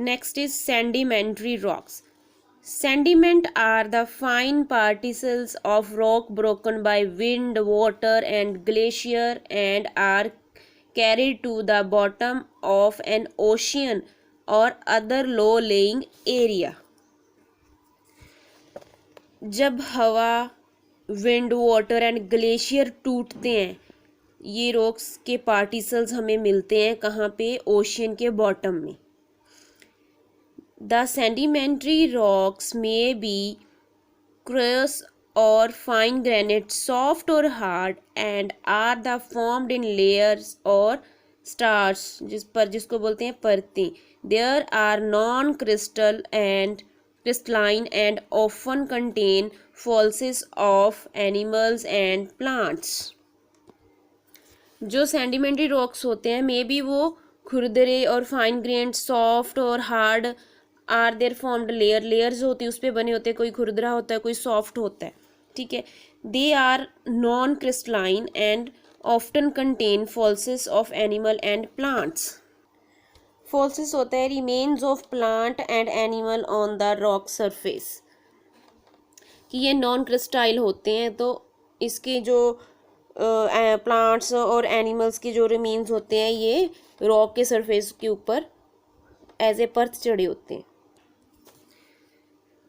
Next is sedimentary rocks. Sediment are the fine particles of rock broken by wind, water, and glacier and are carried to the bottom of an ocean or other low-lying area. जब हवा, wind, water and glacier टूटते हैं, ये rocks के particles हमें मिलते हैं कहाँ पे? ओशियन के बॉटम में. The sedimentary rocks may be crystals or fine granite, soft or hard, and are the formed in layers or stars, जिसको बोलते हैं परतें. There are non-crystal and crystalline and often contain fossils of animals and plants. जो sedimentary rocks होते हैं, may be वो खुरदरे और फाइन ग्रेन्ड, सॉफ्ट और hard, are there formed layers होती है, उस पर बने होते हैं. कोई खुरदरा होता है, कोई सॉफ्ट होता है. ठीक है. They are non crystalline and often contain fossils of animal and plants. Fossils होता है remains of plant and animal on the rock surface. कि ये नॉन क्रिस्टाइल होते हैं, तो इसके जो प्लांट्स और एनिमल्स के जो रिमेन्स होते हैं, ये रॉक के सरफेस के ऊपर एज ए पर्थ चढ़े होते हैं.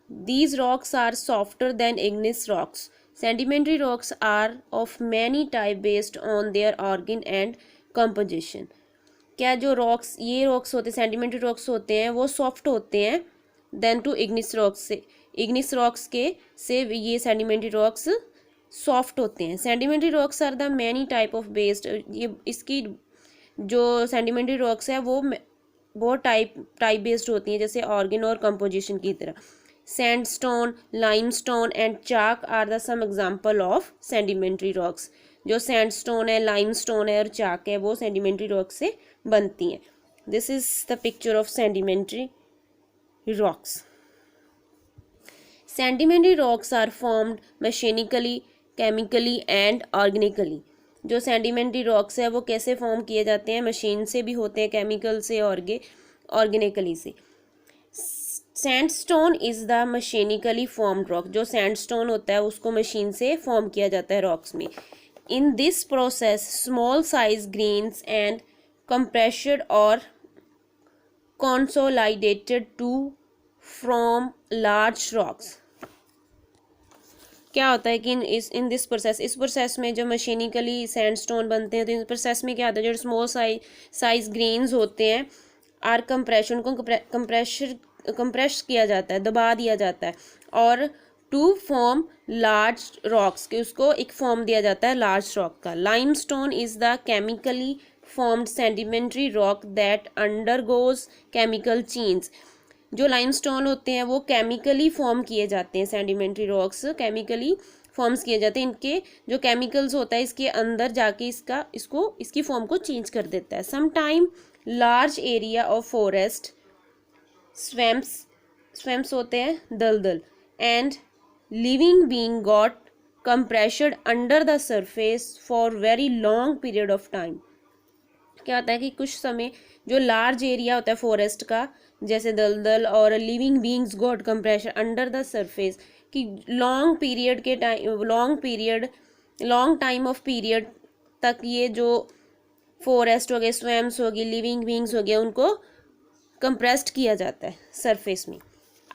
These rocks are softer than igneous rocks. Sedimentary rocks are of many types based on their origin and composition. क्या जो रॉक्स, ये रॉक्स होते हैं, सेडिमेंट्री रॉक्स होते हैं, वो सॉफ्ट होते हैं देन टू इग्निस रॉक्स से. इग्निस रॉक्स के से ये सेडिमेंट्री रॉक्स सॉफ्ट होते हैं. Sedimentary rocks are the many type of based. ये इसकी जो सेडिमेंट्री रॉक्स है वो बहुत टाइप बेस्ड होती हैं, जैसे ऑर्गन और कंपोजिशन की तरह. Sandstone, limestone and chalk are the some example of sedimentary rocks. जो सैंडस्टोन है, लाइमस्टोन है और चाक है, वो सेडिमेंट्री रॉक्स से बनती हैं. This is the picture of sedimentary rocks. Sedimentary rocks are formed mechanically, chemically and organically. जो सेडिमेंट्री रॉक्स है वो कैसे फॉर्म किए जाते हैं? मशीन से भी होते हैं, केमिकल से, ऑर्गेनिकली से. Sandstone is the mechanically formed rock. जो सैंडस्टोन होता है उसको मशीन से फॉर्म किया जाता है रॉक्स में. In this process small size grains and compressed और consolidated to from large rocks. क्या होता है कि इन दिस प्रोसेस, इस प्रोसेस में जो मशीनिकली सैंडस्टोन बनते हैं, तो इस प्रोसेस में क्या होता है, जो स्मॉल साइज ग्रेन्स होते हैं, आर कंप्रेशन को कंप्रेस किया जाता है, दबा दिया जाता है, और टू फॉर्म लार्ज रॉक्स, कि उसको एक फॉर्म दिया जाता है लार्ज रॉक का. Limestone is the chemically formed sedimentary rock that undergoes chemical change. जो लाइमस्टोन होते हैं वो केमिकली फॉर्म किए जाते हैं. सेडिमेंट्री रॉक्स केमिकली फॉर्म्स किए जाते हैं. इनके जो केमिकल्स होता है इसके अंदर जाके इसकी फॉर्म को चेंज कर देता है. Some time large area of forest, swamps होते हैं दलदल, and living being got compressed under the surface for very long period of time. क्या होता है कि कुछ समय जो लार्ज एरिया होता है फॉरेस्ट का, जैसे दलदल, और living beings got compression under the surface, कि लॉन्ग टाइम ऑफ पीरियड तक ये जो फॉरेस्ट हो गए, स्वैम्स हो गई, लिविंग बीइंग्स हो गए, उनको कंप्रेस्ड किया जाता है सरफेस में.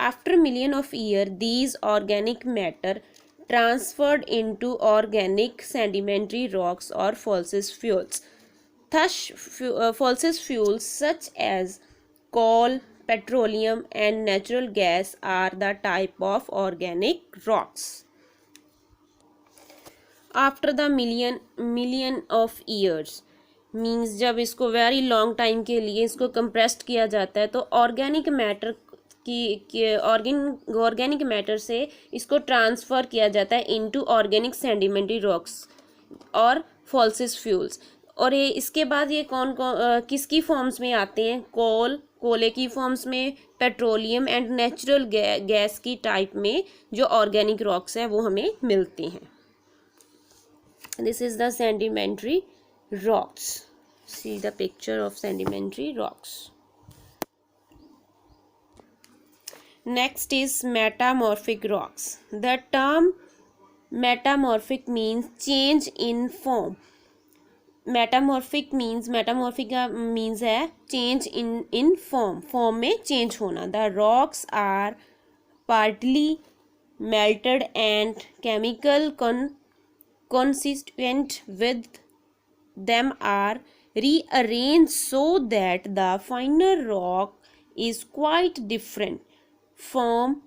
After million of year these organic matter transferred into organic sedimentary rocks और fossil fuels. Thus, fossil fuels such as coal, petroleum, and natural gas are the type of organic rocks. After the million of years means जब इसको very long time के लिए इसको compressed किया जाता है, तो organic matter ऑर्गेनिक मैटर से इसको ट्रांसफ़र किया जाता है इनटू ऑर्गेनिक सेडिमेंट्री रॉक्स और फॉसिल फ्यूल्स. और ये इसके बाद ये किसकी फॉर्म्स में आते हैं? कोले की फॉर्म्स में, पेट्रोलियम एंड नेचुरल गैस की टाइप में जो ऑर्गेनिक रॉक्स हैं वो हमें मिलते हैं. This is the sedimentary rocks. See the picture of sedimentary rocks. Next is metamorphic rocks. The term metamorphic means change in form. metamorphic का means है change in form में change होना. The rocks are partly melted and chemical consistent with them are rearranged so that the final rock is quite different from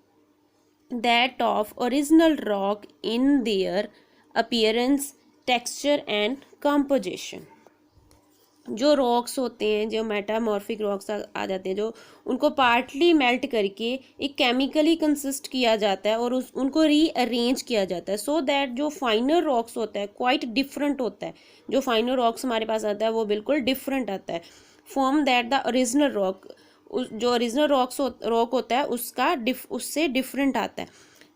that of original rock in their appearance, texture and composition. जो rocks होते हैं, जो metamorphic rocks आ जाते हैं, जो उनको partly melt करके एक केमिकली कंसिस्ट किया जाता है और उनको रीअरेंज किया जाता है सो दैट जो फाइनल रॉक्स होता है क्वाइट डिफरेंट होता है. जो फाइनल रॉक्स हमारे पास आता है वो बिल्कुल डिफरेंट आता है from that the original rock. जो ओरिजिनल रॉक होता है उससे डिफरेंट आता है.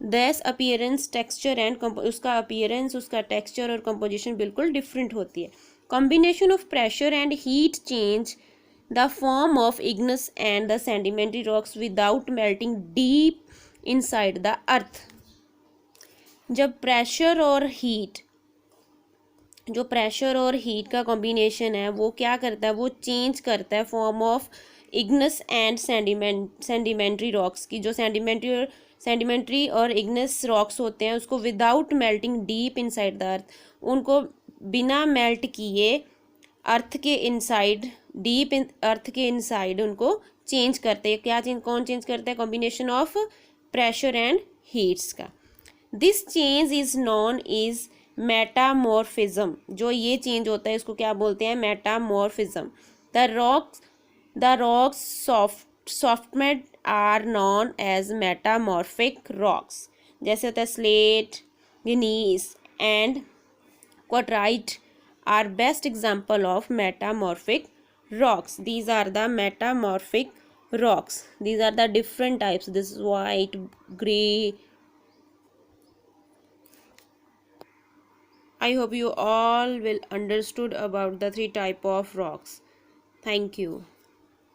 दस अपीयरेंस, टेक्सचर एंड उसका अपीयरेंस, उसका टेक्सचर और कंपोजिशन बिल्कुल डिफरेंट होती है. Combination of pressure and heat change the form of igneous and the sedimentary rocks without melting deep inside the earth. जब प्रेशर और हीट का कॉम्बिनेशन है वो क्या करता है, वो चेंज करता है form of Ignis and sedimentary rocks की. जो सेडिमेंट्री और इग्नस रॉक्स होते हैं उसको without melting deep inside the earth, उनको बिना मेल्ट किए अर्थ के इनसाइड, अर्थ के इनसाइड उनको चेंज करते हैं. कौन चेंज करता है? Combination of pressure and heats का. This change is known as metamorphism. जो ये चेंज होता है इसको क्या बोलते हैं? Metamorphism. The rocks so formed are known as metamorphic rocks. जैसे होता है slate, gneiss and quartzite are best example of metamorphic rocks. These are the metamorphic rocks. These are the different types. This is white, gray. I hope you all will understood about the three type of rocks. Thank you.